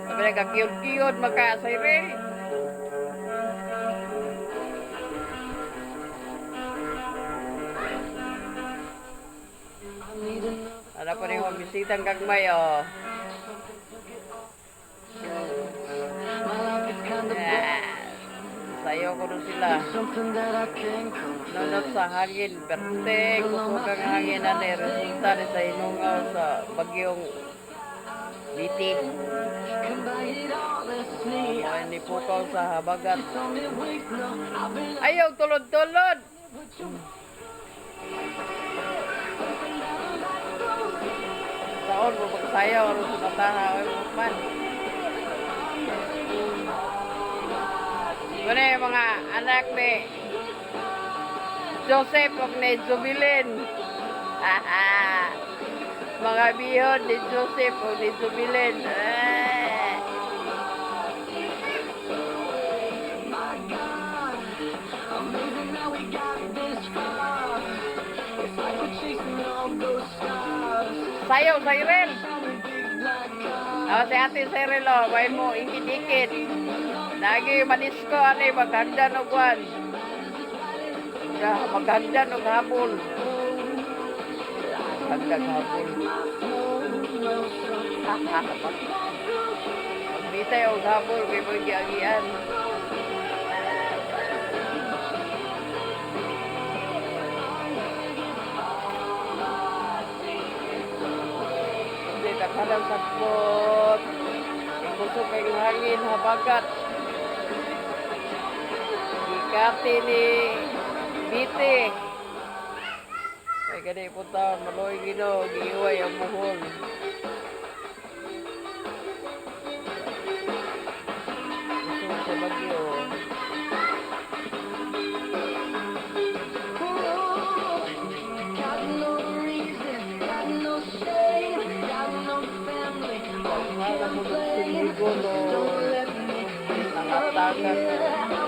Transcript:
Sabi na kagiyod-kiyod magka-Cyril. Ada pa rin bisitang gagmay, oh. Sayo ko doon sila. Nunod sa hangin, perte, kusok ang hangin na resulta ni sa inungaw sa bagyong Biti. Ay, nipukaw sa habagat. Ayaw, tulod-tulod! Saon mo magsayaw, aron sa mataha, ay man. Ano yung mga anak ni Joseph o ni Jubilin? Mga bihon ni Joseph o ni Jubilin. Sayaw, Cyril. Si Ate Cyril, may mo ikit-ikit. Lagi manisko, maghagdan o kwan. Maghagdan o hapon. Maghagdan hapon. Magbitay o hapon, may pag-iagian. Hindi, nakalang sakot. Kusok ang hangin, habagat. Ikati ni Biti. Kaya gani po taon, maloy gino, giiway ang buhol. Gusto sa bagyo. Pagmala mo ng siligo, no? Nakatagan mo.